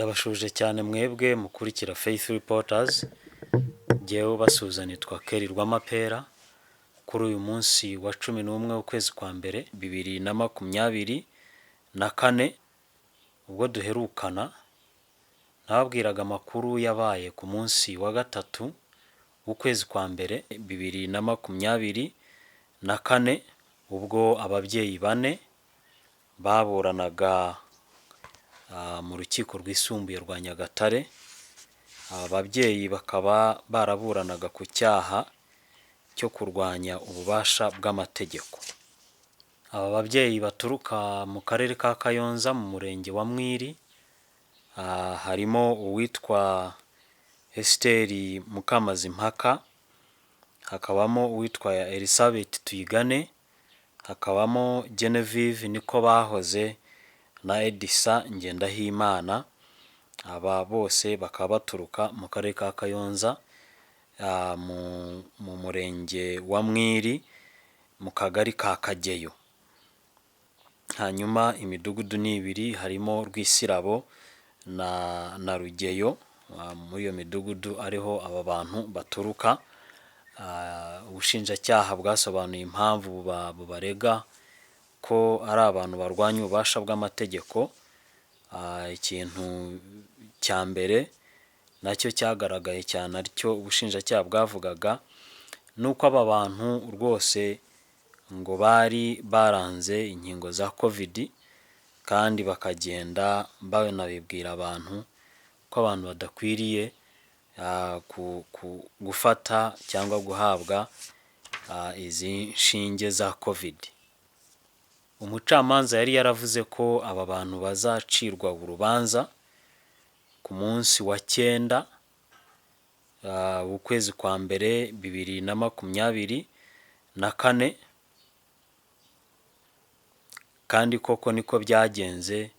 Ndabashuje cyane mwebwe mukurikira Faith Reporters. Ngewe basuza nitwa Rwamapera. Kuri uyu munsi wa 11 w'ukwezi kwa mbere 2024 ubwo duherukana nababwiraga amakuru yabaye ku munsi wa gatatu w'ukwezi kwa mbere 2024 ubwo ababyeyi bane baburanaga mu Rukiko Rwisumbuye rwa Nyagatare. Ababyeyi bakaba baraburanaga ku cyaha cyo kurwanya ububasha bw'amategeko. Aba babyeyi baturuka mu Karere ka Kayonza mu Murenge wa Mwiri, harimo uwitwa Esteri Mukamazimpaka, hakabamo uwitwa Elisabeth Tuyigane, hakabamo Genevieve niko bahoze na Edisa Ngendahimana. Aba bose bakaba baturuka mu Karere ka Kayonza, mu Murenge wa Mwiri, mu Kagali ka Kageyo. Hanyuma imidugudu ni ibiri, harimo Rwisirabo na Rugeyo. Muri iyo midugudu ariho aba bantu baturuka. Ubushinjacyaha bwasobanuye impamvu bubarega ko ari abantu barwanya ububasha bw'amategeko. Ikintu cya mbere nacyo cyagaragaye cyane aricyo ubushinjacyaha bwavugaga, nuko aba bantu rwose ngo bari baranze inkingo za COVID, kandi bakagenda banabibwira abantu ko abantu badakwiriye gufata cyangwa guhabwa izi nshinge za COVID. Umucamanza yari yaravuze ko aba bantu bazacirwa urubanza ku munsi wa 9 w'ukwezi kwa mbere 2024, kandi koko niko byagenze.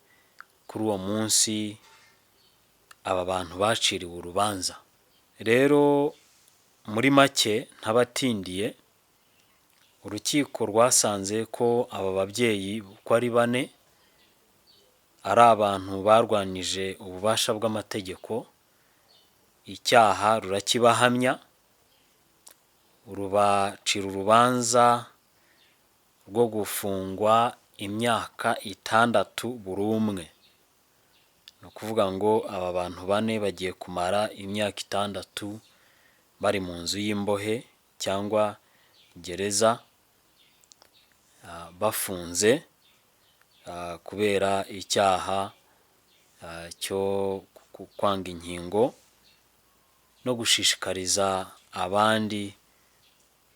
Kuri uwo munsi aba bantu baciriwe urubanza. Rero muri make ntabatindiye, urukiko rwasanze ko aba babyeyi uko ari bane ari abantu barwanije ububasha bw'amategeko. Icyaha rurakibahamya, rubacira urubanza rwo gufungwa imyaka 6 buri umwe. Ni ukuvuga ngo aba bantu bane bagiye kumara imyaka 6 bari mu nzu y'imbohe cyangwa gereza, bafunze kubera icyaha cyo kwanga inkingo no gushishikariza abandi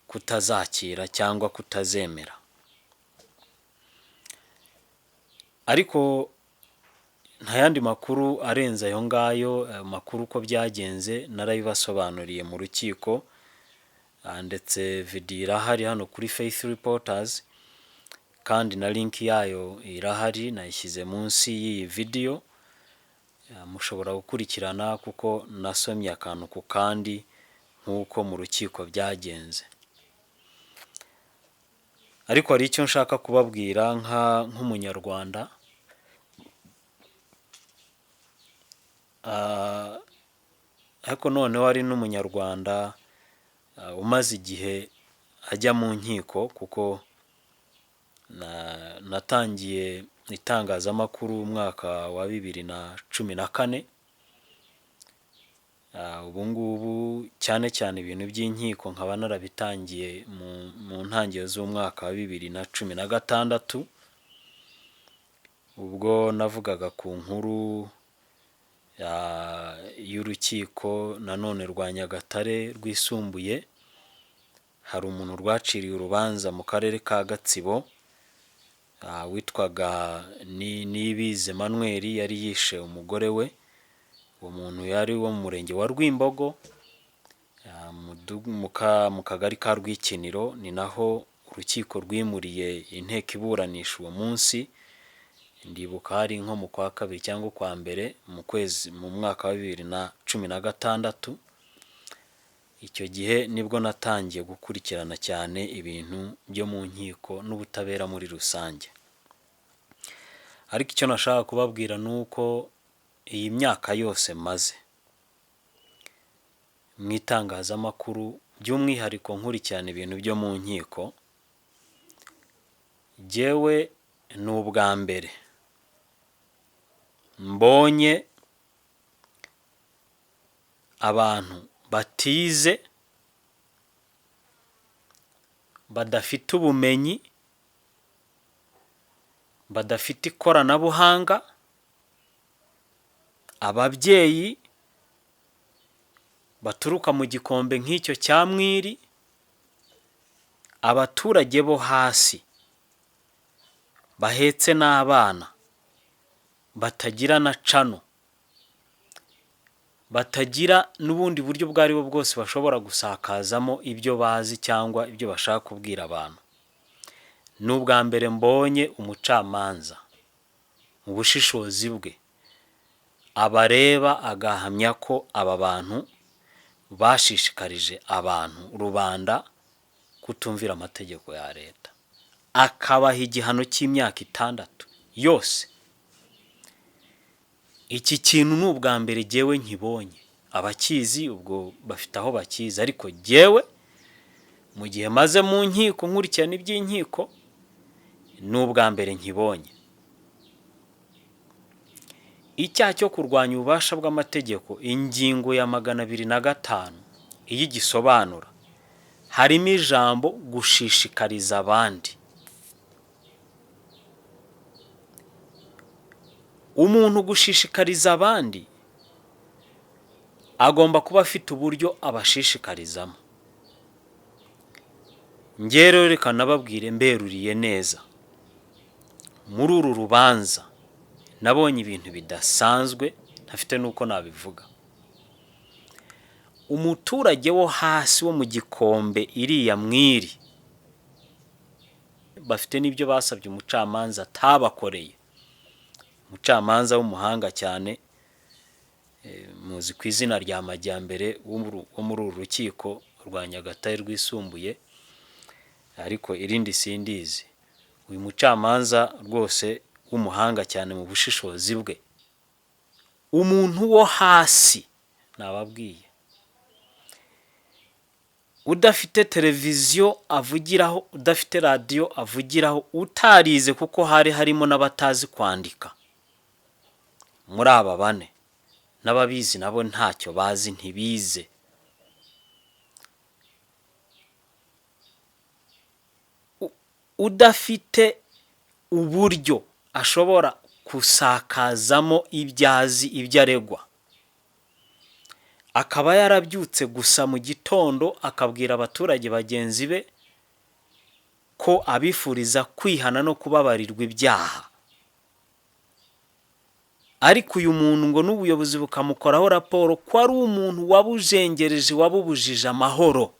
kutazakira cyangwa kutazemera. Ariko nta yandi makuru arenze ayo ngayo. Makuru uko byagenze narabibasobanuriye mu rukiko, ndetse video irahari hano kuri Faith Reporters, kandi na link yayo irahari nayishyize munsi y'iyi video. Mushobora gukurikirana kuko nasomye akantu ku kandi nk'uko mu rukiko byagenze. Ariko hari icyo nshaka kubabwira nk'umunyarwanda. Ariko noneho ari n'umunyarwanda umaze igihe ajya mu nkiko, kuko natangiye itangazamakuru umwaka wa 2014. Ubu ngubu cyane cyane ibintu by'inkiko nkaba narabitangiye mu ntangiriro z'umwaka wa 2016, ubwo navugaga ku nkuru y'urukiko nanone rwa Nyagatare Rwisumbuye. Hari umuntu rwaciriye urubanza mu Karere ka Gatsibo, witwaga Nibize Emmanuel, yari yishe umugore we. Uwo muntu yari wo mu Murenge wa Rwimbogo, mu Kagari ka Rwikiniro. Ni naho urukiko rwimuriye inteko iburanisha uwo munsi. Ndibuka hari nko mu kwa kabiri cyangwa kwa mbere mu mwaka wa 2016. Icyo gihe nibwo natangiye gukurikirana cyane ibintu byo mu nkiko n'ubutabera muri rusange. Ariko icyo nashaka kubabwira nuko iyi myaka yose maze mu itangazamakuru, by'umwihariko nkurikirana ibintu byo mu nkiko, jyewe ni ubwa mbere mbonye abantu batize, badafite ubumenyi, badafite ikoranabuhanga, ababyeyi baturuka mu gikombe nk'icyo cya Mwiri, abaturage bo hasi bahetse n'abana, batagira na cano, batagira n'ubundi buryo ubwo ari bwo bwose bashobora gusakazamo ibyo bazi cyangwa ibyo bashaka kubwira abantu. Ni ubwa mbere mbonye umucamanza mu bushishozi bwe abareba agahamya ko aba bantu bashishikarije abantu, rubanda, kutumvira amategeko ya leta, akabaha igihano cy'imyaka 6 yose. Iki kintu ni ubwa mbere jyewe nkibonye. Abakizi ubwo bafite aho bakizi, ariko jyewe mu gihe maze mu nkiko nkurikirana iby'inkiko, ni ubwa mbere nkibonye. Icyaha cyo kurwanya ububasha bw'amategeko, ingingo ya 205 iyi gisobanura, harimo ijambo gushishikariza abandi. Umuntu gushishikariza abandi agomba kuba afite uburyo abashishikarizamo. Njye rero reka nababwire mberuriye neza, muri uru rubanza nabonye ibintu bidasanzwe, ntafite nuko nabivuga. Umuturage wo hasi wo mu gikombe iriya Mwiri, bafite n'ibyo basabye umucamanza atabakoreye. Umucamanza w'umuhanga cyane, muzi ku izina rya Majyambere, wo muri uru rukiko rwa Nyagatare Rwisumbuye, ariko irindi sindizi. Uyu mucamanza rwose w'umuhanga cyane mu bushishozi bwe. Umuntu wo hasi, nababwiye, udafite televiziyo avugiraho, udafite radio avugiraho, utarize, kuko hari harimo n'abatazi kwandika muri aba bane, n'ababizi nabo ntacyo bazi, ntibize. Udafite uburyo ashobora kusakazamo ibyazi, ibyo aregwa, akaba yarabyutse gusa mu gitondo akabwira abaturage bagenzi be ko abifuriza kwihana no kubabarirwa ibyaha, ariko uyu muntu ngo n'ubuyobozi bukamukoraho raporo ko ari umuntu wabujengereje, wabubujije amahoro.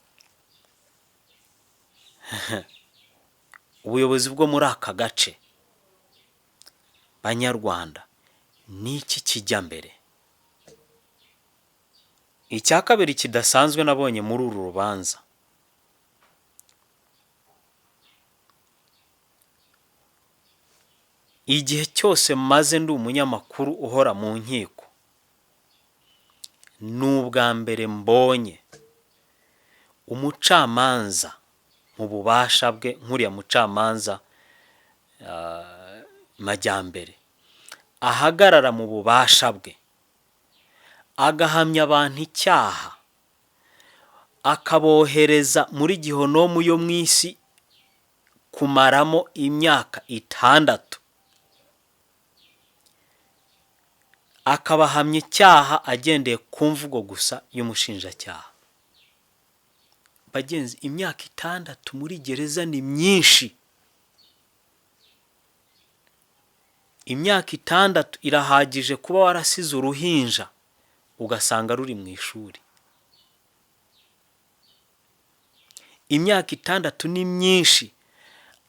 Ubuyobozi bwo muri aka gace, banyarwanda, niki kijya mbere? Icya kabiri kidasanzwe nabonye muri uru rubanza, igihe cyose maze ndi umunyamakuru uhora mu nkiko, ni ubwa mbere mbonye umucamanza mu bubasha bwe, nkuriya mucamanza Majyambere, ahagarara mu bubasha bwe agahamya abantu icyaha, akabohereza muri gihonomu yo mu isi kumaramo imyaka 6, akabahamya icyaha agendeye ku mvugo gusa y'umushinjacyaha. Bagenzi, imyaka 6 muri gereza ni myinshi. Imyaka 6 irahagije kuba warasize uruhinja ugasanga ruri mu ishuri. Imyaka 6 ni myinshi.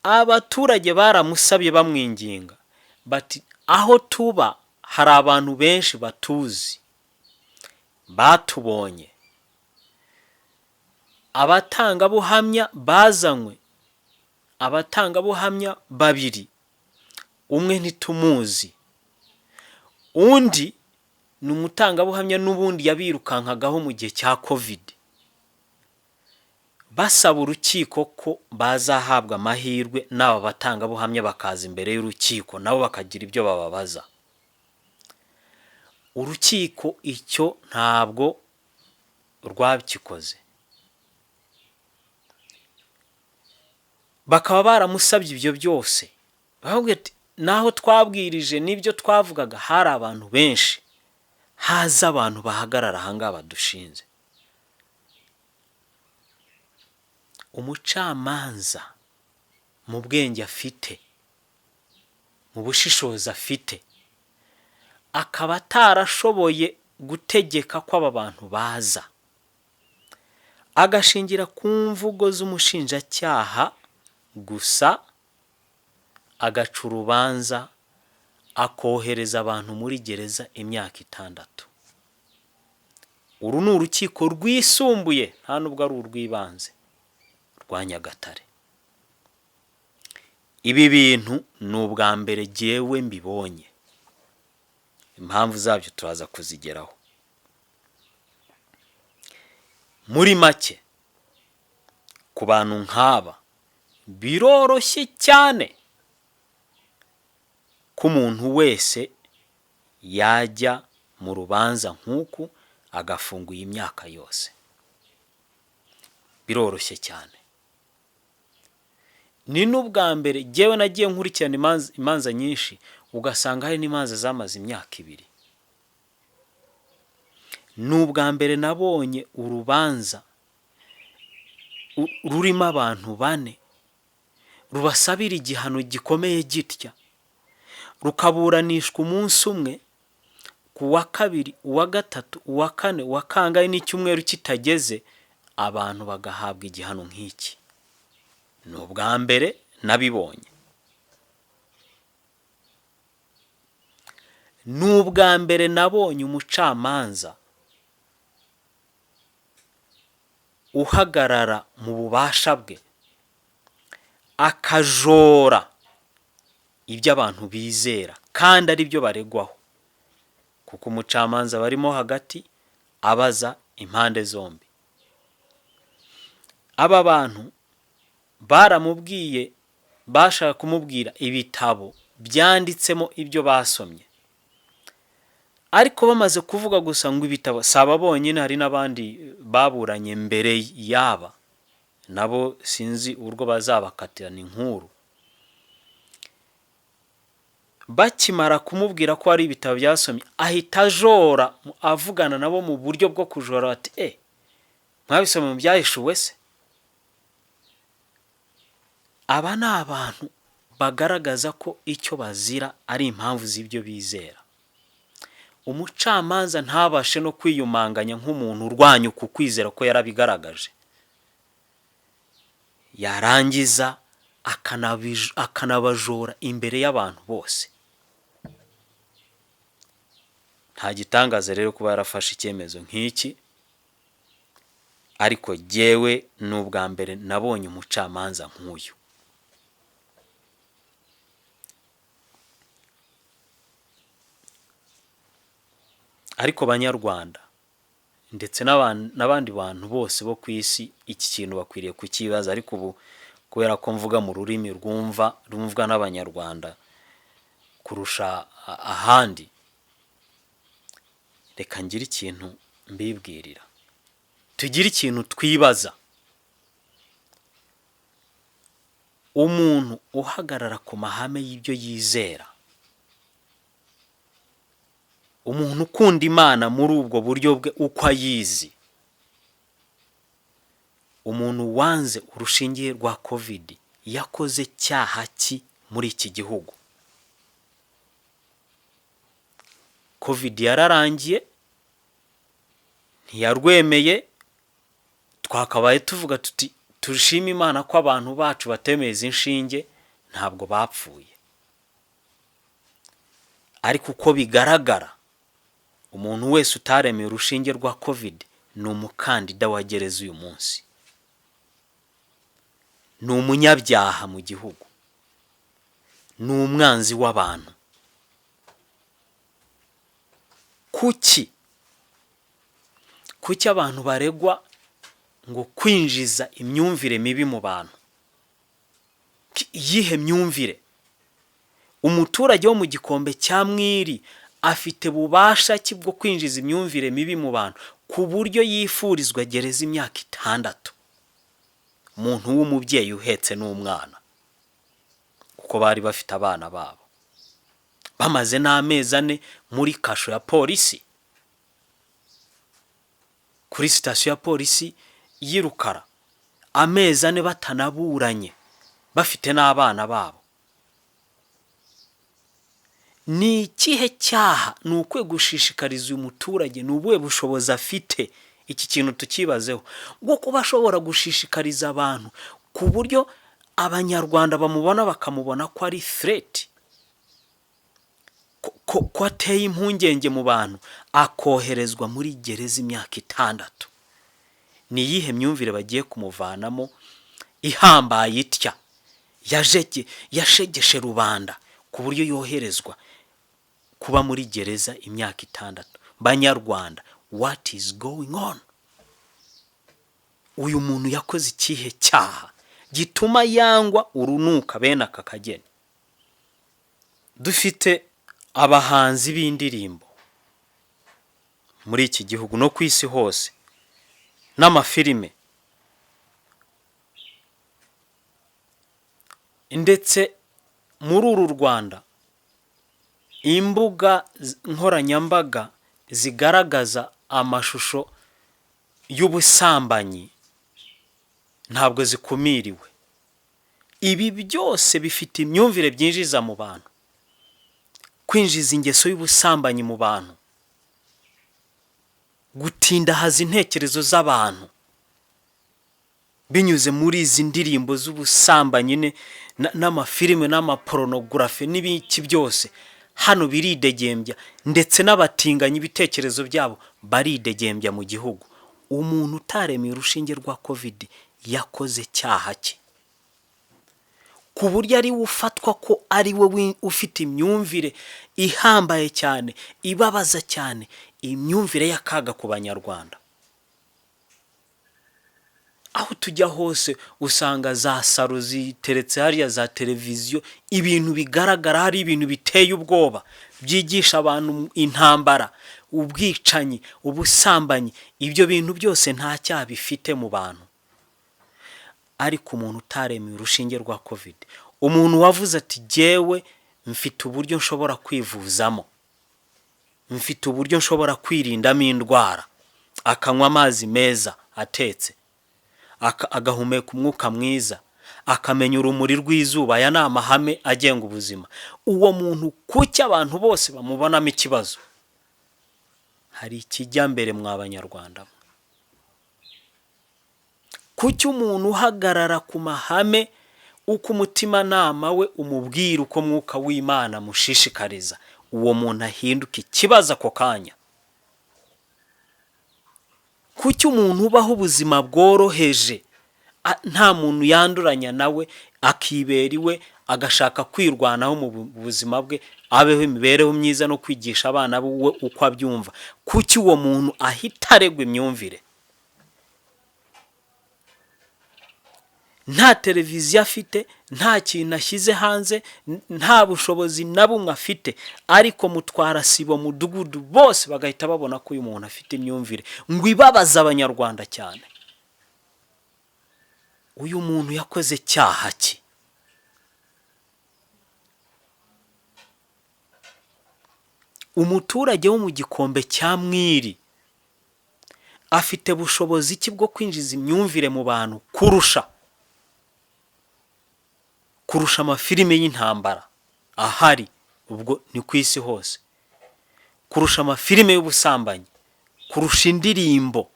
Abaturage baramusabye bamwinginga bati, aho tuba hari abantu benshi batuzi, batubonye, abatangabuhamya bazanywe, abatangabuhamya 2, umwe ntitumuzi, undi ni umutangabuhamya n'ubundi yabirukankagaho mu gihe cya covid, basaba urukiko ko bazahabwa amahirwe n'aba batangabuhamya bakaza imbere y'urukiko nabo bakagira ibyo bababaza. Urukiko icyo ntabwo rwabikoze, bakaba baramusabye ibyo byose. Bavuga ati naho twabwirije n'ibyo twavugaga hari abantu benshi, haza abantu bahagarara ahangaha badushinze. Umucamanza mu bwenge afite, mu bushishozi afite, akaba atarashoboye gutegeka ko aba bantu baza, agashingira ku mvugo z'umushinjacyaha gusa, agaca urubanza akohereza abantu muri gereza imyaka 6. Uru ni urukiko rwisumbuye, nta nubwo ari urw'ibanze rwa Nyagatare. Ibi bintu ni ubwa mbere jyewe mbibonye, impamvu zabyo turaza kuzigeraho. Muri make, ku bantu nk'aba biroroshye cyane ko umuntu wese yajya mu rubanza nk'uku agafungwa imyaka yose. Biroroshye cyane. Ni n'ubwa mbere jyewe nagiye nkurikirana imanza nyinshi, ugasanga hari n'imanza zamaze imyaka 2. Ni ubwa mbere nabonye urubanza rurimo abantu 4 rubasabira igihano gikomeye gitya, rukaburanishwa umunsi umwe, ku wa 2, uwa 3, uwa 4, uwa kangahe n'icyumweru kitageze abantu bagahabwa igihano nk'iki. Ni ubwa mbere nabibonye. Ni ubwa mbere nabonye umucamanza uhagarara mu bubasha bwe akajora ibyo abantu bizera kandi ari byo baregwaho, kuko umucamanza barimo hagati abaza impande zombi. Aba bantu baramubwiye, bashaka kumubwira ibitabo byanditsemo ibyo basomye, ariko bamaze kuvuga gusa ngo ibitabo, saba bonyine, hari n'abandi baburanye mbere yaba, nabo sinzi urwo bazabakatirana inkuru. Bakimara kumubwira ko ari ibitabo byasomye, ahita ajora avugana nabo mu buryo bwo kujora ati mwabisomye mu byahishuwe se? Aba ni abantu bagaragaza ko icyo bazira ari impamvu z'ibyo bizera. Umucamanza ntabashe no kwiyumanganya nk'umuntu urwanya uku kwizera ko yarabigaragaje, yarangiza akanabajora imbere y'abantu bose. Nta gitangaza rero kuba yarafashe icyemezo nk'iki, ariko jyewe ni ubwa mbere nabonye umucamanza nk'uyu. Ariko banyarwanda ndetse n'abandi bantu bose bo ku isi, iki kintu bakwiriye kukibaza. Ariko ubu kubera ko mvuga mu rurimi rumvwa n'abanyarwanda kurusha ahandi, reka ngire ikintu mbibwirira, tugire ikintu twibaza. Umuntu uhagarara ku mahame y'ibyo yizera, umuntu ukunda Imana muri ubwo buryo bwe uko ayizi, umuntu wanze urushingiye rwa covid, yakoze cyaha ki muri iki gihugu? Covid yararangiye, ntiyarwemeye, twakabaye tuvuga tuti turishima Imana ko abantu bacu batemeza inshinge ntabwo bapfuye. Ariko uko bigaragara, umuntu wese utaremeye urushinge rwa covid ni umukandida wa gereza uyu munsi, ni umunyabyaha mu gihugu, ni umwanzi w'abantu. kuki abantu baregwa ngo kwinjiza imyumvire mibi mu bantu? Yihe myumvire? Umuturage wo mu gikombe cya Mwiri afite bubasha ki bwo kwinjiza imyumvire mibi mu bantu ku buryo yifurizwa gereza imyaka 6? Umuntu w'umubyeyi uhetse n'umwana, kuko bari bafite abana babo, bamaze n'amezi 4 muri kasho ya polisi, kuri sitasiyo ya polisi y'Irukara, amezi 4 batanaburanye, bafite n'abana babo. Ni ikihe cyaha? Ni ukwe gushishikariza uyu muturage? Ni ubuhe bushobozi afite? Iki kintu tukibazeho, bwo kuba ashobora gushishikariza abantu ku buryo abanyarwanda bamubona bakamubona ko ari threat, ko ateye impungenge mu bantu, akoherezwa muri gereza imyaka 6. Ni iyihe myumvire bagiye kumuvanamo ihambaye itya, yashegeshe rubanda ku buryo yoherezwa kuba muri gereza imyaka 6? Banyarwanda, what is going on? Uyu muntu yakoze ikihe cyaha gituma yangwa urunuka bene aka kageni? Dufite abahanzi b'indirimbo muri iki gihugu no ku isi hose, n'amafilime, ndetse muri uru Rwanda imbuga nkoranyambaga zigaragaza amashusho y'ubusambanyi ntabwo zikumiriwe. Ibi byose bifite imyumvire byinjiza mu bantu, kwinjiza ingeso y'ubusambanyi mu bantu, gutindahaza intekerezo z'abantu binyuze muri izi ndirimbo z'ubusambanyi n'amafilime n'amapornography n'ibiki byose. Hano biridegembya, ndetse n'abatinganya ibitekerezo byabo baridegembya mu gihugu. Umuntu utaremeye urushinge rwa covid yakoze cyaha ki ku buryo ari ufatwa ko ari we ufite imyumvire ihambaye cyane, ibabaza cyane, imyumvire y'akaga ku banyarwanda? Aho tujya hose usanga za saro ziteretse hariya, za televiziyo, ibintu bigaragara hari ibintu biteye ubwoba byigisha abantu intambara, ubwicanyi, ubusambanyi. Ibyo bintu byose nta cyaha bifite mu bantu. Ariko umuntu utaremeye urushinge rwa covid, umuntu wavuze ati jewe mfite uburyo nshobora kwivuzamo, mfite uburyo nshobora kwirindamo indwara, akanywa amazi meza atetse, agahumeka umwuka mwiza, akamenya urumuri rw'izuba, aya ni amahame agenga ubuzima. Uwo muntu kuki abantu bose bamubonamo ikibazo? Hari ikijya mbere mw'abanyarwanda? Kuki umuntu uhagarara ku mahame uko umutimanama we umubwira, uko mwuka w'Imana mushishikariza, uwo muntu ahinduka ikibazo ako kanya? Kuki umuntu ubaho ubuzima bworoheje, nta muntu yanduranya nawe, akibera iwe, agashaka kwirwanaho mu buzima bwe, abeho imibereho myiza no kwigisha abana be uko abyumva, kuki uwo muntu ahita aregwa imyumvire? Nta televiziyo afite, nta kintu ashyize hanze, nta bushobozi na bumwe afite, ariko mutwara sibo mudugudu bose bagahita babona ko uyu muntu afite imyumvire ngo ibabaza abanyarwanda cyane. Uyu muntu yakoze cyaha ki? Umuturage wo mu gikombe cya Mwiri afite bushobozi ki bwo kwinjiza imyumvire mu bantu kurusha amafilime y'intambara ahari, ubwo ni ku isi hose, kurusha amafilime y'ubusambanyi, kurusha indirimbo,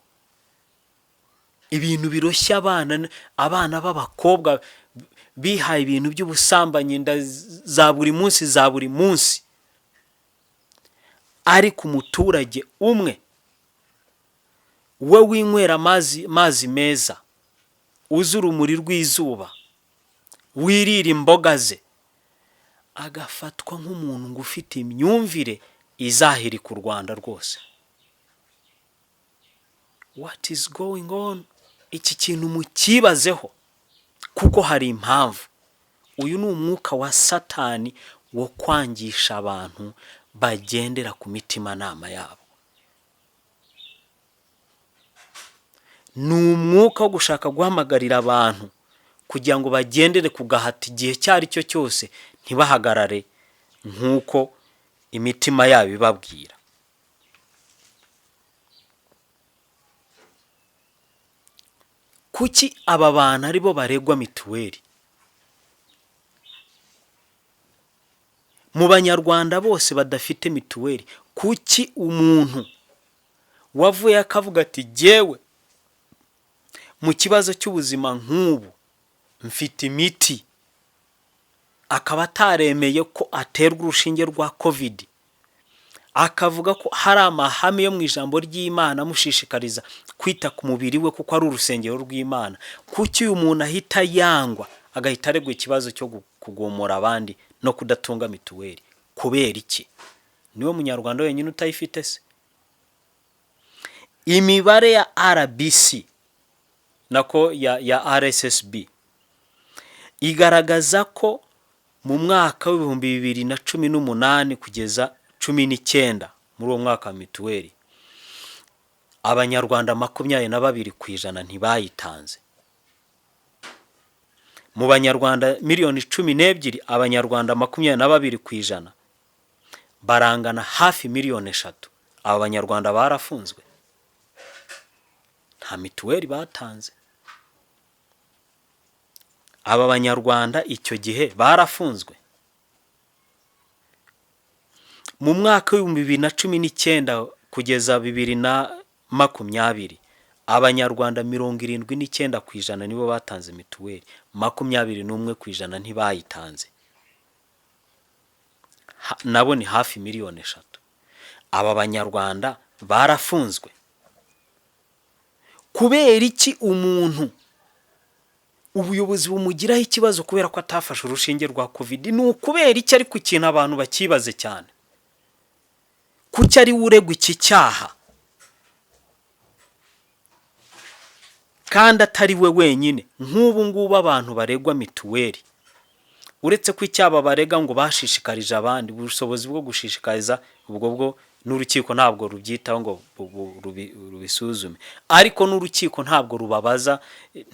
ibintu biroshya abana b'abakobwa bihaye ibintu by'ubusambanyi, inda za buri munsi. Ariko umuturage umwe we winywera amazi meza, uzi urumuri rw'izuba, wirira imboga ze, agafatwa nk'umuntu ngo ufite imyumvire izahirika u Rwanda rwose. What is going on? Iki kintu mukibazeho kuko hari impamvu. Uyu ni umwuka wa Satani wo kwangisha abantu bagendera ku mitima nama yabo. Ni umwuka wo gushaka guhamagarira abantu kugira ngo bagendere ku gahati igihe cyari cyo cyose, ntibahagarare nk'uko imitima yabo ibabwira. Kuki aba bantu ari bo baregwa mituweli? Mu banyarwanda bose badafite mituweli, kuki umuntu wavuye akavuga ati jyewe mu kibazo cy'ubuzima nk'ubu mfite imiti, akaba ataremeye ko aterwa urushinge rwa covid, akavuga ko hari amahame yo mu ijambo ry'Imana amushishikariza kwita ku mubiri we kuko ari urusengero rw'Imana, kuki uyu muntu ahita yangwa agahita aregwa ikibazo cyo kugomora abandi no kudatunga mituweli? Kubera iki? Niwe munyarwanda wenyine utayifite se? Imibare ya RBC nako ya RSSB igaragaza ko mu mwaka w'2018 kugeza 19 muri uwo mwaka wa mituweli abanyarwanda 22% ntibayitanze. Mu banyarwanda miliyoni 12, abanyarwanda 22% barangana hafi miliyoni 3. Aba banyarwanda barafunzwe, nta mituweli batanze. Aba banyarwanda icyo gihe barafunzwe. Mu mwaka w'2019 kugeza 2020 abanyarwanda 79% nibo batanze mituweli, 21% ntibayitanze. Nabo ni hafi miliyoni 3. Aba banyarwanda barafunzwe. Kubera iki umuntu ubuyobozi bumugiraho ikibazo kubera ko atafashe urushinge rwa covid? Ni ukubera iki? Ariko ikintu abantu bakibaze cyane, kuki ari uregwa iki cyaha kandi atari we wenyine? Nk'ubu ngubu abantu baregwa mituweli, uretse ko icyaba barega ngo bashishikarije abandi, ubushobozi bwo gushishikariza ubwo bwo n'urukiko ntabwo rubyitaho ngo rubisuzume, ariko n'urukiko ntabwo rubabaza,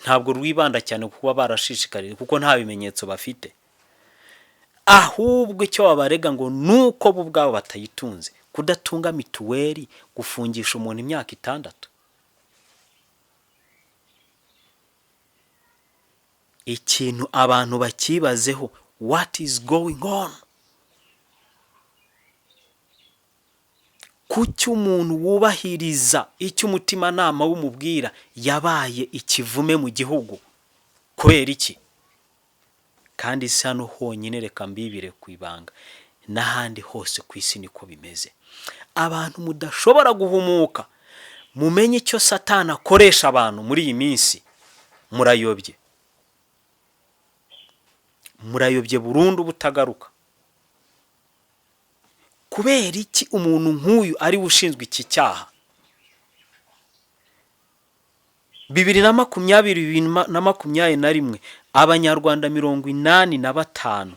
ntabwo rwibanda cyane kuba barashishikarije kuko nta bimenyetso bafite. Ahubwo icyo babarega ngo nuko bo ubwabo batayitunze, kudatunga mituweli, gufungisha umuntu imyaka 6. Ikintu abantu bakibazeho, what is going on? Kuki umuntu wubahiriza icyo umutima nama w'umubwira yabaye ikivume mu gihugu? Kubera iki? Kandi sano honyine, reka mbibire ku ibanga, n'ahandi hose ku isi niko bimeze. Abantu mudashobora guhumuka, mumenye icyo Satani akoresha abantu muri iyi minsi. Murayobye burundu butagaruka. Kubera iki umuntu nk'uyu ari ushinzwe iki cyaha? 2020 abanyarwanda 85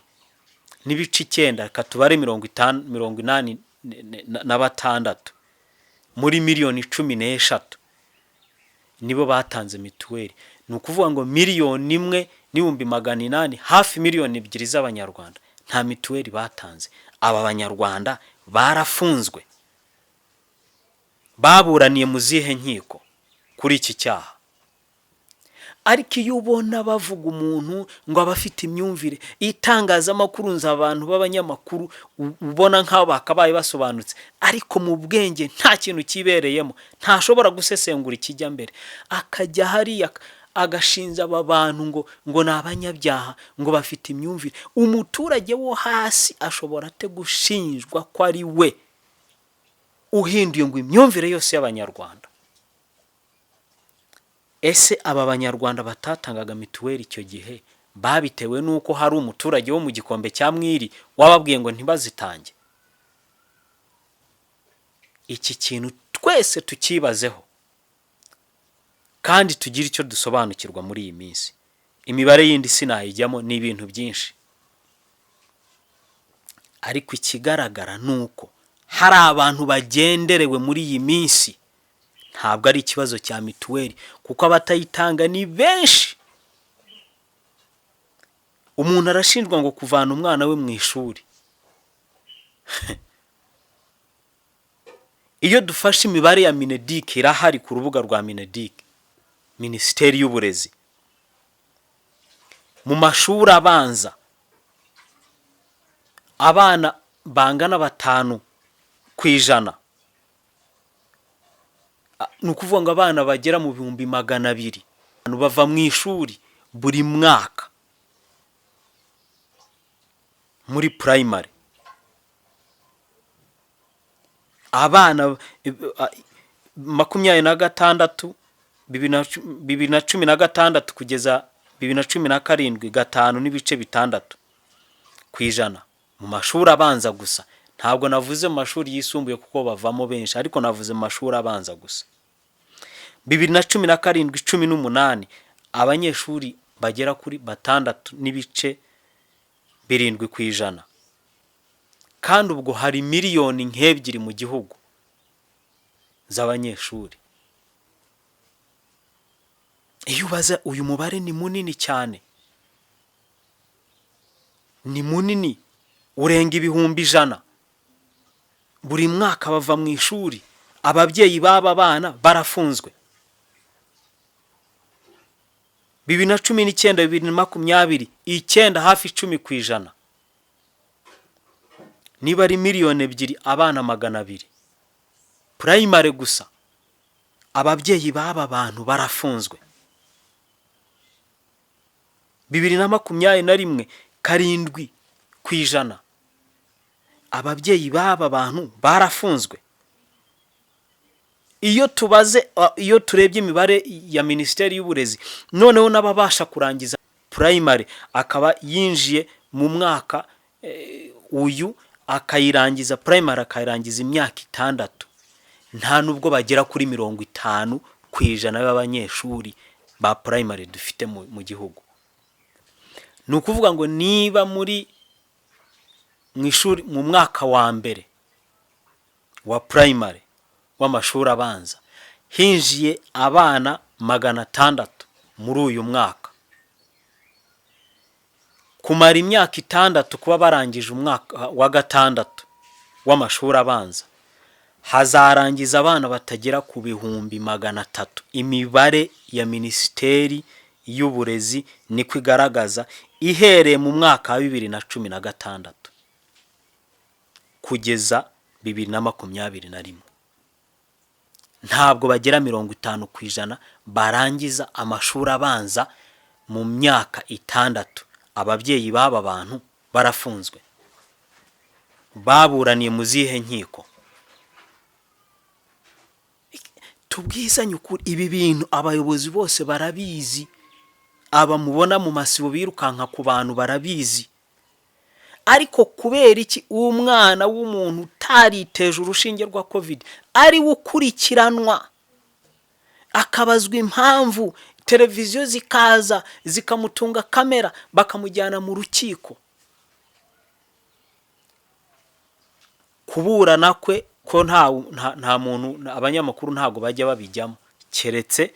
n'ibice 9, katubare 86 muri miliyoni 13 nibo batanze mituweli. Ni ukuvuga ngo miliyoni 1,800,000, hafi miliyoni 2 z'abanyarwanda nta mituweli batanze. Aba banyarwanda barafunzwe, baburaniye mu zihe nkiko kuri iki cyaha. Ariko iyo ubona bavuga umuntu ngo abafite imyumvire, itangazamakuru nza abantu b'abanyamakuru ubona nk'aho bakabaye basobanutse, ariko mu bwenge nta kintu kibereyemo, ntashobora gusesengura ikijya mbere, akajya hariya agashinja aba bantu ngo ni abanyabyaha, ngo bafite imyumvire. Umuturage wo hasi ashobora ate gushinjwa ko ari we uhinduye ngo imyumvire yose y'abanyarwanda? Ese aba banyarwanda batatangaga mituweli icyo gihe babitewe nuko hari umuturage wo mu gikombe cya Mwiri wababwiye ngo ntibazitange? iki kintu twese tukibazeho kandi tugira icyo dusobanukirwa muri iyi minsi. Imibare yindi sinayijyamo, ni ibintu byinshi, ariko ikigaragara nuko hari abantu bagenderewe muri iyi minsi. Ntabwo ari ikibazo cya mituweli, kuko abatayitanga ni benshi. Umuntu arashinjwa ngo kuvana umwana we mu ishuri. Iyo dufashe imibare ya Mineduc, irahari ku rubuga rwa Mineduc, Minisiteri y'Uburezi, mu mashuri abanza abana bangana 5%, ni ukuvuga ngo abana bagera mu 200,000 bava mu ishuri buri mwaka muri primary. Abana 26, 2016 kugeza 2017, 5.6% mu mashuri abanza gusa. Ntabwo navuze mu mashuri yisumbuye kuko bavamo benshi, ariko navuze mu mashuri abanza gusa. 2017, 18 abanyeshuri bagera kuri 6.7%, kandi ubwo hari miliyoni nk'ebyiri mu gihugu z'abanyeshuri. Iyo ubaza uyu mubare ni munini cyane, ni munini, urenga 100,000 buri mwaka bava mu ishuri. Ababyeyi baba bana barafunzwe. 2019, 2020, 9 hafi 10%. Niba ari miliyoni 2 abana 200 primary gusa, ababyeyi baba bantu barafunzwe. 2021, 7% ababyeyi baba bantu barafunzwe. Iyo turebye imibare ya Minisiteri y'Uburezi, noneho n'ababasha kurangiza primary akaba yinjiye mu mwaka uyu akayirangiza primary, akayirangiza imyaka 6, nta nubwo bagera kuri 50% y'abanyeshuri ba primary dufite mu gihugu. Ni ukuvuga ngo niba muri mu ishuri mu mwaka wa mbere wa primary w'amashuri abanza hinjiye abana 600 muri uyu mwaka, kumara imyaka 6 kuba barangije umwaka wa 6 w'amashuri abanza, hazarangiza abana batagera ku 300,000. Imibare ya Minisiteri y'Uburezi niko igaragaza, ihereye mu mwaka wa 2016 kugeza 2021. Ntabwo bagera 50% barangiza amashuri abanza mu myaka 6. Ababyeyi baba bantu barafunzwe. Baburaniye mu zihe nkiko? Tubwizanye ukuri, ibi bintu abayobozi bose barabizi. Aba mubona mu masibo birukanka ku bantu barabizi. Ariko kubera iki umwana w'umuntu utariteje urushinge rwa COVID ari ukurikiranwa, akabazwa impamvu, televiziyo zikaza zikamutunga kamera bakamujyana mu rukiko? Kuburana kwe ko nta muntu, abanyamakuru ntago bajya babijyamo, keretse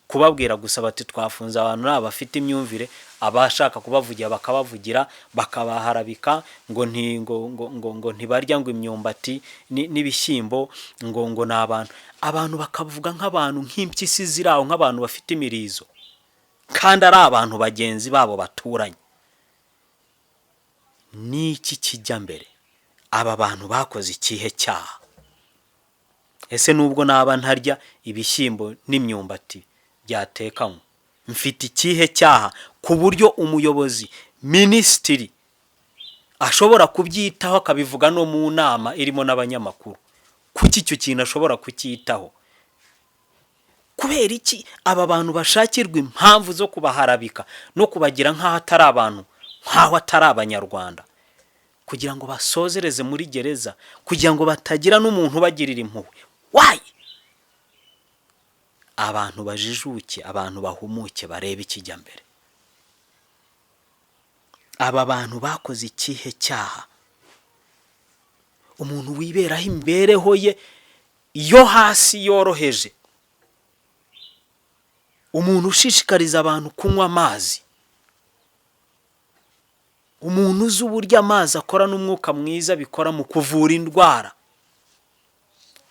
kubabwira gusa bati twafunze abantu n'abafite imyumvire, abashaka kubavugira bakabavugira, bakabaharabika ngo ntibarya ngo imyumbati n'ibishyimbo, ngo abantu bakavuga nk'abantu nk'impyisi ziraho, nk'abantu bafite imirizo, kandi ari abantu bagenzi babo baturanye. Niki kijya mbere? Aba bantu bakoze ikihe cyaha? Ese nubwo naba ntarya ibishyimbo n'imyumbati byatekanywe, mfite ikihe cyaha ku buryo umuyobozi, minisitiri, ashobora kubyitaho akabivuga no mu nama irimo n'abanyamakuru? Kuki icyo kintu ashobora kucyitaho? Kubera iki aba bantu bashakirwa impamvu zo kubaharabika no kubagira nk'aho atari abantu, nk'aho atari abanyarwanda? kugira ngo basozereze muri gereza, kugira ngo batagira n'umuntu bagirira impuhwe. Why? Abantu bajijuke, abantu bahumuke, barebe ikijya mbere. Aba bantu bakoze ikihe cyaha? Umuntu wiberaho imbereho ye yo hasi yoroheje, umuntu ushishikariza abantu kunywa amazi, umuntu uzi uburyo amazi akora n'umwuka mwiza bikora mu kuvura indwara.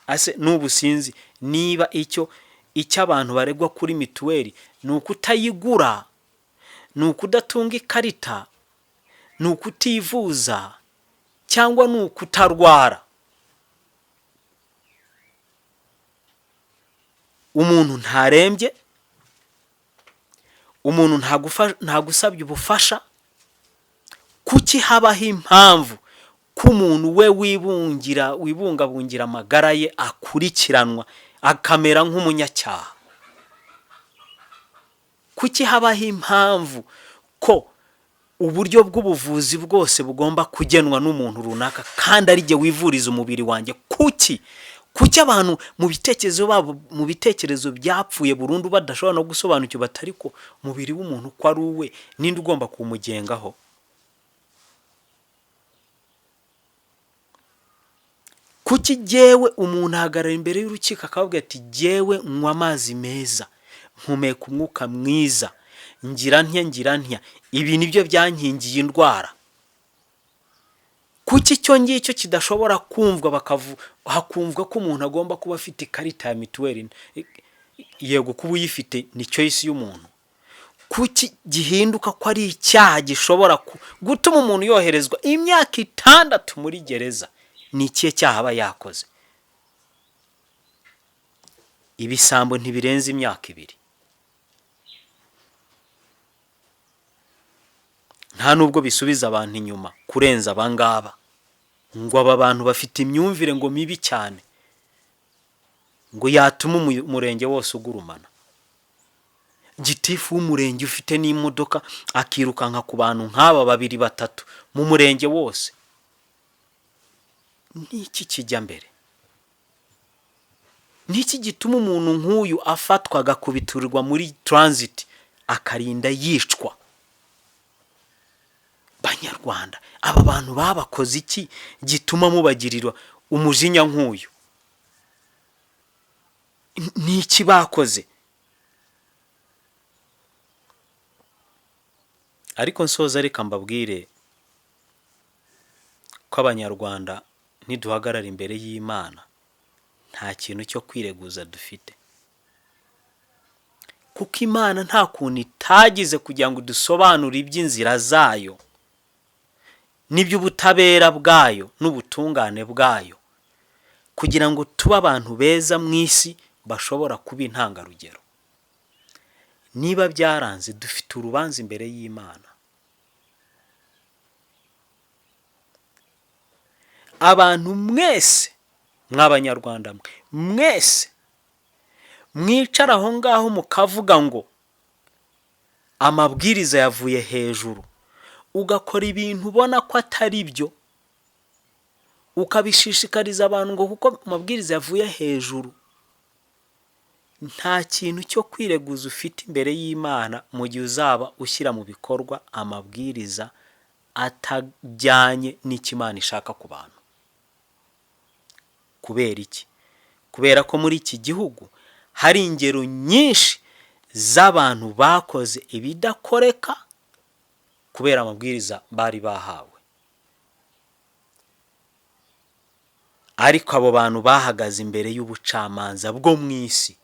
Ase n'ubu sinzi niba icyo abantu baregwa kuri mituweli ni ukutayigura, ni ukudatunga ikarita, ni ukutivuza, cyangwa ni ukutarwara. Umuntu ntarembye, umuntu ntagusabye ubufasha, kuki habaho impamvu k'umuntu we wibungabungira amagara ye akurikiranwa akamera nk'umunyacyaha? Kuki habaho impamvu ko uburyo bw'ubuvuzi bwose bugomba kugenwa n'umuntu runaka kandi ari jye wivuriza umubiri wanjye? Kuki abantu mu bitekerezo byapfuye burundu badashobora no gusobanukirwa batari ko umubiri w'umuntu ko ari uwe, ninde ugomba kumugengaho? Kuki jyewe umuntu ahagarara imbere y'urukiko akavuga ati jyewe nywa amazi meza, mpumeka umwuka mwiza, ngira ntya, ibi nibyo byankingiye indwara? Kuki icyo ngicyo kidashobora kumvwa hakumvwa ko umuntu agomba kuba afite ikarita ya mituweli? Yego kuba uyifite ni choice y'umuntu. Kuki gihinduka ko ari icyaha gishobora gutuma umuntu yoherezwa imyaka 6 muri gereza? Ni ikihe cyaha aba yakoze? Ibisambo ntibirenze imyaka 2. Nta nubwo bisubiza abantu inyuma kurenza abangaba, ngo aba bantu bafite imyumvire ngo mibi cyane, ngo yatuma umurenge wose ugurumana. Gitifu w'umurenge ufite n'imodoka akirukanka ku bantu nk'aba 2 3 mu murenge wose. Niki kijya mbere? Niki gituma umuntu nk'uyu afatwa agakubiturirwa muri transit akarinda yicwa? Banyarwanda, aba bantu babakoze iki gituma mubagirirwa umujinya nk'uyu? Niki bakoze? Ariko nsoza reka mbabwire ko abanyarwanda niduhagarara imbere y'Imana nta kintu cyo kwireguza dufite, kuko Imana nta kuntu itagize kugira ngo dusobanure iby'inzira zayo n'iby'ubutabera bwayo n'ubutungane bwayo, kugira ngo tuba abantu beza mu isi bashobora kuba intangarugero. Niba byaranze dufite urubanza imbere y'Imana. Abantu mwese mw'abanyarwanda mwese mwicara aho ngaho mukavuga ngo amabwiriza yavuye hejuru, ugakora ibintu ubona ko atari byo, ukabishishikariza abantu ngo kuko amabwiriza yavuye hejuru, nta kintu cyo kwireguza ufite imbere y'Imana mu gihe uzaba ushyira mu bikorwa amabwiriza atajyanye n'Imana ishaka ku bantu. Kubera iki? Kubera ko muri iki gihugu hari ingero nyinshi z'abantu bakoze ibidakoreka kubera amabwiriza bari bahawe, ariko abo bantu bahagaze imbere y'ubucamanza bwo mu isi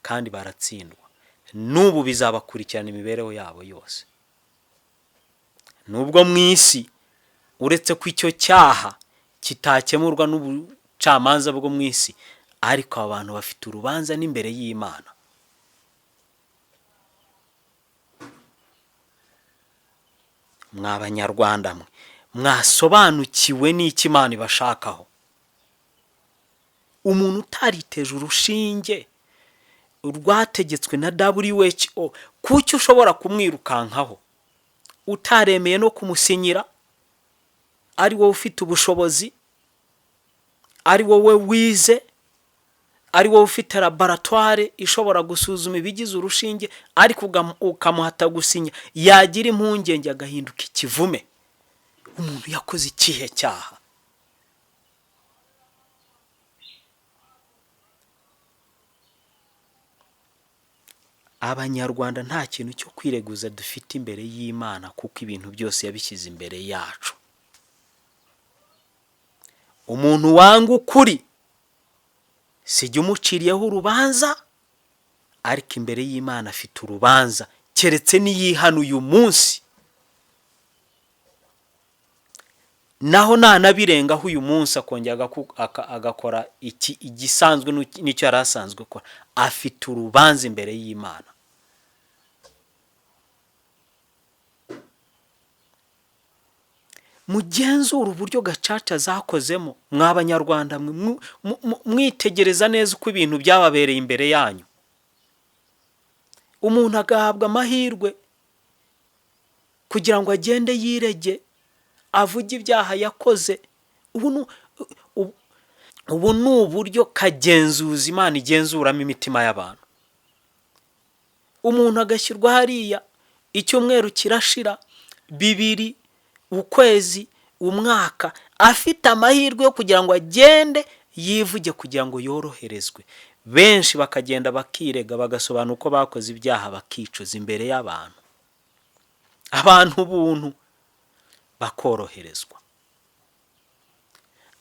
kandi baratsindwa. N'ubu bizabakurikirana imibereho yabo yose. Nubwo mu isi uretse ko icyo cyaha kitakemurwa n'ubucamanza bwo mu isi, ariko abantu bafite urubanza n'imbere y'Imana. Mw'abanyarwanda mwe mwasobanukiwe n'iki Imana ibashakaho? Umuntu utariteje urushinge rwategetswe na WHO, kuki ushobora kumwirukankaho utaremeye no kumusinyira? ari wowe ufite ubushobozi, ari wowe wize, ari wowe ufite laboratoire ishobora gusuzuma ibigize urushinge, ariko ukamuhata gusinya, yagira impungenge agahinduka ikivume. Umuntu yakoze ikihe cyaha? Abanyarwanda nta kintu cyo kwireguza dufite imbere y'Imana, kuko ibintu byose yabishyize imbere yacu. Umuntu wanga ukuri sijya umuciriyeho urubanza, ariko imbere y'Imana afite urubanza, keretse niyihana uyu munsi. Naho nanabirengaho uyu munsi akongera agakora igisanzwe n'icyo yari asanzwe akora, afite urubanza imbere y'Imana. Mugenzura uburyo gacaca zakozemo, mw'Abanyarwanda mwitegereza neza uko ibintu byababereye imbere yanyu. Umuntu agahabwa amahirwe kugira ngo agende yirege, avuge ibyaha yakoze. Ubu ni uburyo kagenzuza Imana igenzuramo imitima y'abantu. Umuntu agashyirwa hariya, icyumweru kirashira, 2, ukwezi, umwaka, afite amahirwe yo kugira ngo agende yivuge kugira ngo yoroherezwe. Benshi bakagenda bakirega, bagasobanura uko bakoze ibyaha, bakicuza imbere y'abantu. Abantu buntu bakoroherezwa.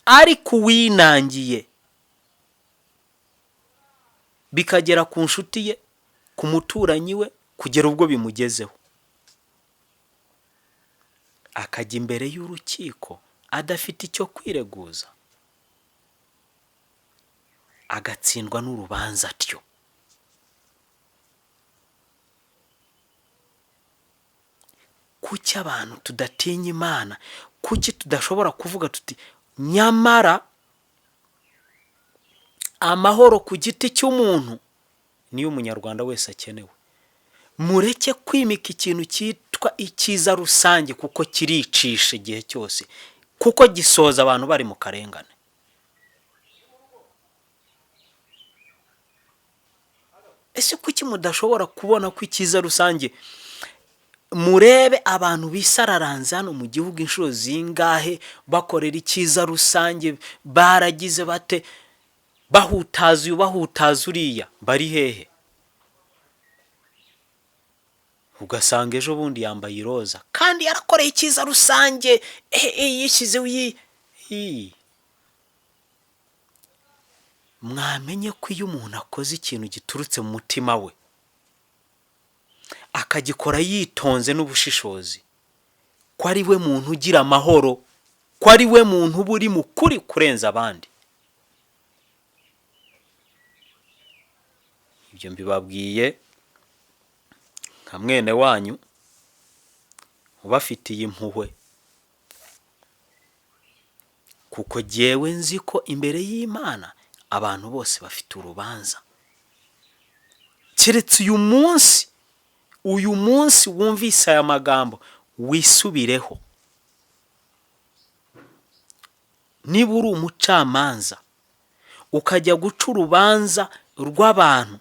Ariko uwinangiye bikagera ku nshuti ye, ku muturanyi we, kugera ubwo bimugezeho, akajya imbere y'urukiko adafite icyo kwireguza, agatsindwa n'urubanza atyo. Kuki abantu tudatinya Imana? Kuki tudashobora kuvuga tuti nyamara amahoro ku giti cy'umuntu niyo umunyarwanda wese akenewe? Mureke kwimika ikintu cyitwa icyiza rusange, kuko kiricisha igihe cyose, kuko gisoza abantu bari mu karengane. Ese kuki mudashobora kubona ko icyiza rusange? Murebe abantu bisararanze hano mu gihugu inshuro zingahe bakorera icyiza rusange, baragize bate, bahutaza uyu bahutaza uriya, bari hehe? Ugasanga ejo bundi yambaye iroza kandi yarakoreye icyiza rusange, yishyizeho Mwamenye ko iyo umuntu akoze ikintu giturutse mu mutima we, akagikora yitonze n'ubushishozi, ko ari we muntu ugira amahoro, ko ari we muntu uba uri mu kuri kurenza abandi. Ibyo mbibabwiye nka mwene wanyu ubafitiye impuhwe, kuko jyewe nzi ko imbere y'Imana abantu bose bafite urubanza. Keretse uyu munsi wumvise aya magambo, wisubireho. Niba uri umucamanza ukajya guca urubanza rw'abantu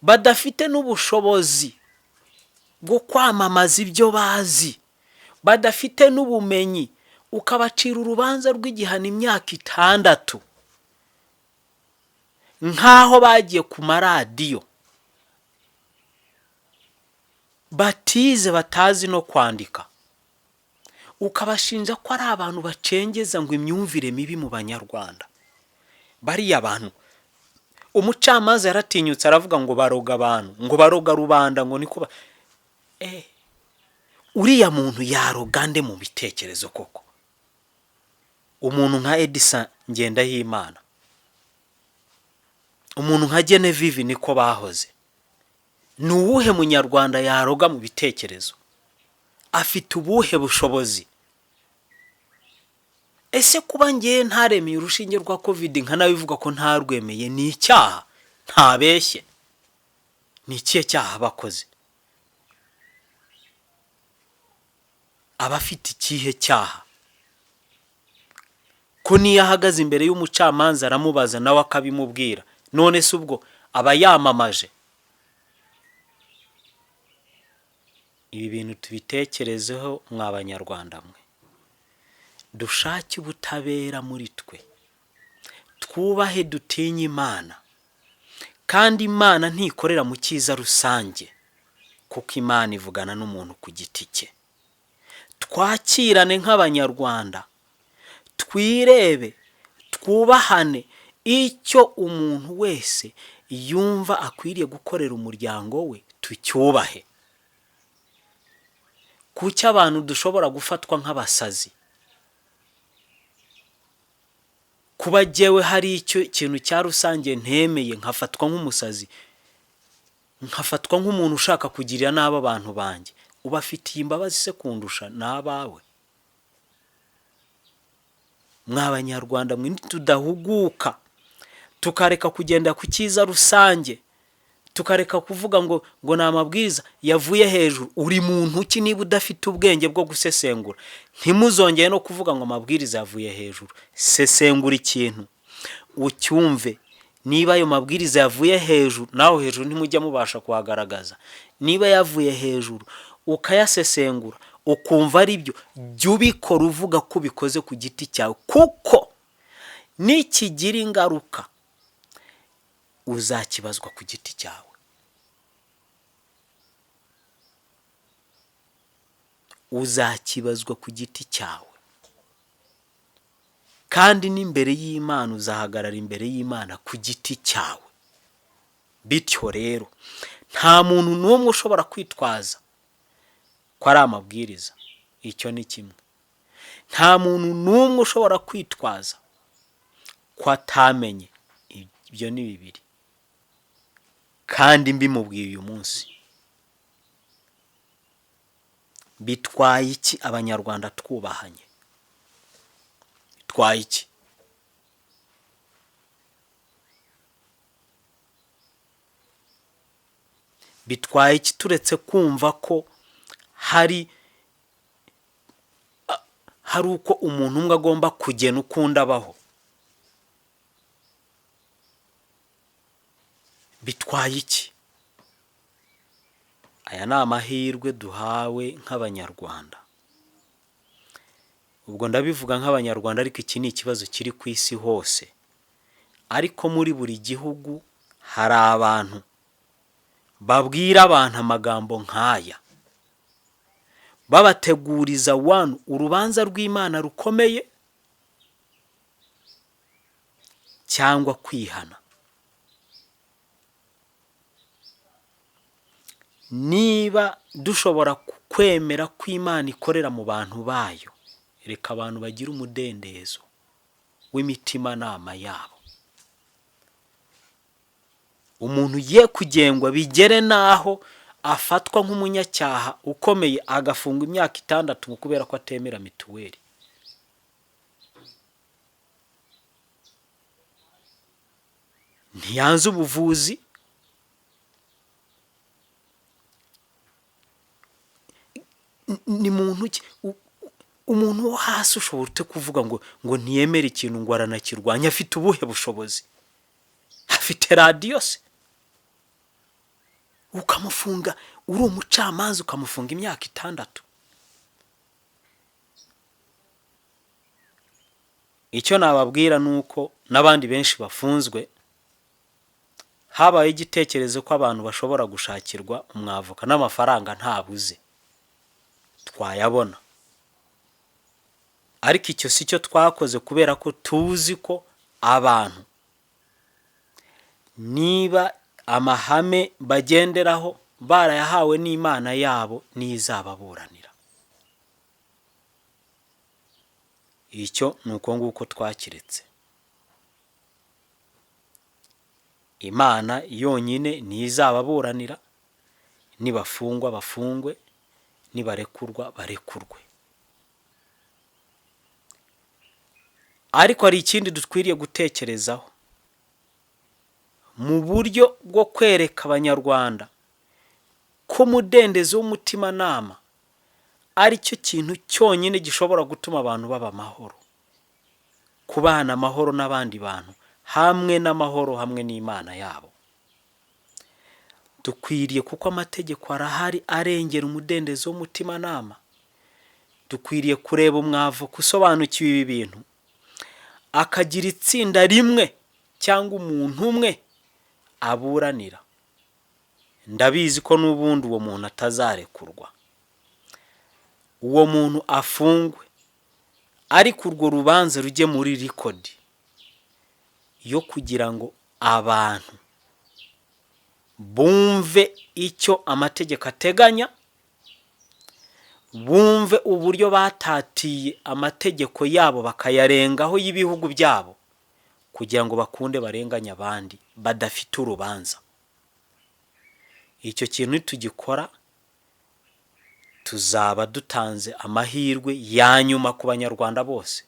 badafite n'ubushobozi bwo kwamamaza ibyo bazi, badafite n'ubumenyi, ukabacira urubanza rw'igihano imyaka 6, nk'aho bagiye ku maradiyo, batize batazi no kwandika, ukabashinja ko ari abantu bacengeza ngo imyumvire mibi mu Banyarwanda. Bariya abantu, umucamanza yaratinyutse aravuga ngo baroga abantu, ngo baroga rubanda, ngo niko uriya muntu yaroga nde mu bitekerezo koko? Umuntu nka Edison Ngendahimana, umuntu nka Genevieve niko bahoze. Ni uwuhe munyarwanda yaroga mu bitekerezo? Afite ubuhe bushobozi? Ese kuba ngiye ntaremeye urushinge rwa COVID nkanabivuga ko ntarwemeye ni icyaha? Ntabeshye. Ni ikihe cyaha bakoze? Abafite ikihe cyaha? ko niyo ahagaze imbere y'umucamanza aramubaza nawe akabimubwira, none se ubwo aba yamamaje? Ibi bintu tubitekerezeho mwa banyarwanda mwe, dushake ubutabera muri twe, twubahe dutinye Imana, kandi Imana ntikorera mu cyiza rusange, kuko Imana ivugana n'umuntu ku giti cye. Twakirane nk'abanyarwanda, twirebe, twubahane, icyo umuntu wese yumva akwiriye gukorera umuryango we tucyubahe. Kuki abantu dushobora gufatwa nk'abasazi? Kuba jyewe hari icyo kintu cya rusange ntemeye nkafatwa nk'umusazi, nkafatwa nk'umuntu ushaka kugirira nabi abantu banjye, ubafitiye imbabazi se kundusha n'abawe? Mwa banyarwanda mwe, tudahuguka tukareka kugenda ku cyiza rusange, tukareka kuvuga ngo ni amabwiriza yavuye hejuru. Uri muntu ki niba udafite ubwenge bwo gusesengura? Ntimuzongeye no kuvuga ngo amabwiriza yavuye hejuru. Sesengura ikintu ucyumve, niba ayo mabwiriza yavuye hejuru, naho hejuru ntimujya mubasha kuhagaragaza. Niba yavuye hejuru ukayasesengura ukumva ari byo, jya ubikora uvuga ko ubikoze ku giti cyawe, kuko nikigira ingaruka uzakibazwa ku giti cyawe. Uzakibazwa ku giti cyawe, kandi n'imbere y'Imana uzahagarara imbere y'Imana ku giti cyawe. Bityo rero nta muntu n'umwe ushobora kwitwaza ko ari amabwiriza. Icyo ni kimwe. Nta muntu n'umwe ushobora kwitwaza ko atamenye. Ibyo ni bibiri, kandi mbimubwiye uyu munsi. Bitwaye iki abanyarwanda twubahanye? Bitwaye iki? Bitwaye iki turetse kumva ko hari uko umuntu umwe agomba kugena ukundi abaho? Bitwaye iki? Aya ni amahirwe duhawe nk'abanyarwanda. Ubwo ndabivuga nk'abanyarwanda, ariko iki ni ikibazo kiri ku isi hose. Ariko muri buri gihugu hari abantu babwira abantu amagambo nk'aya, babateguriza urubanza rw'Imana rukomeye cyangwa kwihana. Niba dushobora kwemera ko Imana ikorera mu bantu bayo, reka abantu bagire umudendezo w'imitima nama yabo. Umuntu ye kugengwa bigere naho afatwa nk'umunyacyaha ukomeye agafungwa imyaka 6 kubera ko atemera mituweli. Ntiyanze ubuvuzi, ni muntu ki? Umuntu wo hasi ushobora kuvuga ngo ntiyemere ikintu ngo aranakirwanya? Afite ubuhe bushobozi? Afite radiyo se? Ukamufunga, uri umucamanza ukamufunga imyaka 6? Icyo nababwira nuko n'abandi benshi bafunzwe, habaye igitekerezo ko abantu bashobora gushakirwa umwavoka n'amafaranga ntabuze twayabona. Ariko icyo si cyo twakoze, kubera ko tuzi ko abantu niba amahame bagenderaho barayahawe n'Imana yabo n'izababuranira. Icyo nuko nguko twakiretse. Imana yonyine nizababuranira, nibafungwa bafungwe, nibarekurwa barekurwe. Ariko hari ikindi dukwiriye gutekerezaho mu buryo bwo kwereka abanyarwanda ko umudendezo w'umutima nama ari cyo kintu cyonyine gishobora gutuma abantu baba amahoro. kubana amahoro n'abandi bantu, hamwe n'amahoro hamwe n'Imana yabo. Dukwiriye kuko amategeko arahari arengera umudendezo w'umutimanama. Dukwiriye kureba umwavoka usobanukiwe ibi bintu, akagira itsinda rimwe cyangwa umuntu umwe aburanira. Ndabizi ko n'ubundi uwo muntu atazarekurwa, uwo muntu afungwe, ariko urwo rubanza rujye muri rikodi yo kugira ngo abantu bumve icyo amategeko ateganya, bumve uburyo batatiye amategeko yabo bakayarengaho y'ibihugu byabo, kugira ngo bakunde barenganye abandi badafite urubanza. Icyo kintu nitugikora tuzaba dutanze amahirwe ya nyuma ku banyarwanda bose,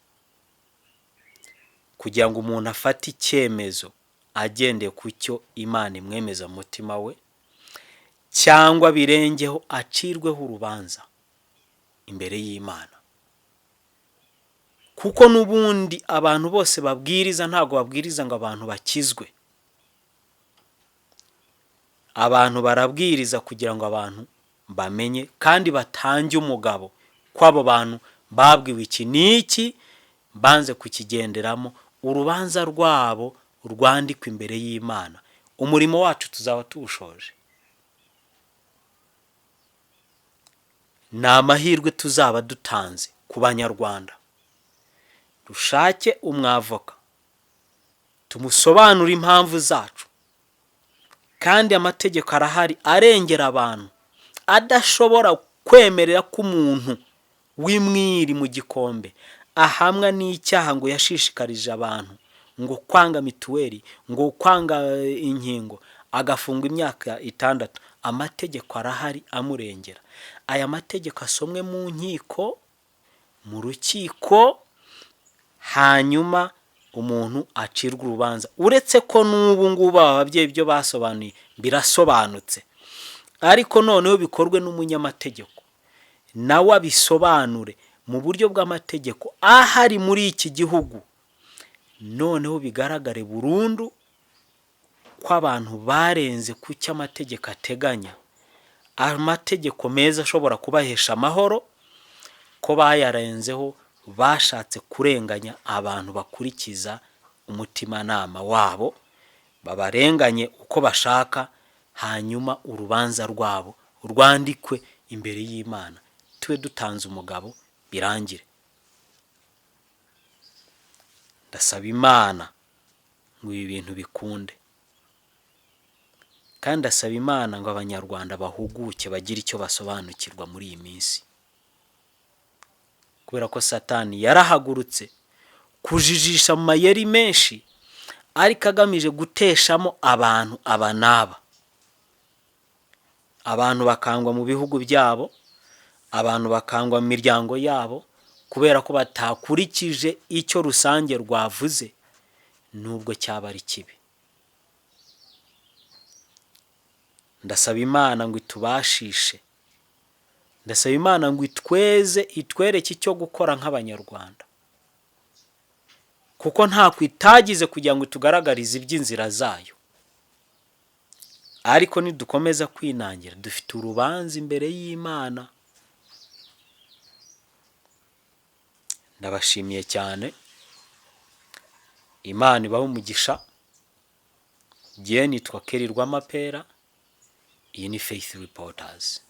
kugira ngo umuntu afate icyemezo agendeye ku cyo Imana imwemeza mu mutima we, cyangwa birengeho acirweho urubanza imbere y'Imana. Kuko n'ubundi abantu bose babwiriza ntabwo babwiriza ngo abantu bakizwe. Abantu barabwiriza kugira ngo abantu bamenye kandi batange umugabo kw'abo bantu babwiwe iki n'iki, banze kukigenderamo, urubanza rwabo rwandikwa imbere y'Imana. Umurimo wacu tuzaba tuwushoje. Ni amahirwe tuzaba dutanze ku banyarwanda. Dushake umwavoka, tumusobanure impamvu zacu, kandi amategeko arahari arengera abantu, adashobora kwemerera ko umuntu w'Imwiri mu gikombe ahamwa n'icyaha ngo yashishikarije abantu ngo kwanga mituweli, ngo kwanga inkingo, agafungwa imyaka 6. Amategeko arahari amurengera. Aya mategeko asomwe mu nkiko, mu rukiko, hanyuma umuntu acirwa urubanza. Uretse ko n'ubu ngubu ababyeyi byo basobanuye birasobanutse, ariko noneho bikorwe n'umunyamategeko, nawe abisobanure mu buryo bw'amategeko ahari muri iki gihugu, noneho bigaragare burundu ko abantu barenze ku cyo amategeko ateganya, amategeko meza ashobora kubahesha amahoro, ko bayarenzeho bashatse kurenganya abantu bakurikiza umutimanama wabo, babarenganye uko bashaka, hanyuma urubanza rwabo rwandikwe imbere y'Imana. Tube dutanze umugabo birangire. Ndasaba Imana ngo ibi bintu bikunde, kandi ndasaba Imana ngo abanyarwanda bahuguke bagire icyo basobanukirwa muri iyi minsi, kubera ko Satani yarahagurutse kujijisha mu mayeri menshi, ariko agamije guteshamo abantu abanaba. Abantu bakangwa mu bihugu byabo, abantu bakangwa mu miryango yabo, kubera ko batakurikije icyo rusange rwavuze, nubwo cyaba ari kibi. Ndasaba Imana ngo itubashishe, ndasaba Imana ngo itwereke icyo gukora nk'abanyarwanda, kuko nta kwitagize kugira ngo tugaragarize iby'inzira zayo. Ariko nidukomeza kwinangira, dufite urubanza imbere y'Imana. Ndabashimiye cyane, Imana ibahe umugisha. Jye nitwa Rwamapera, iyi ni Faith Reporters.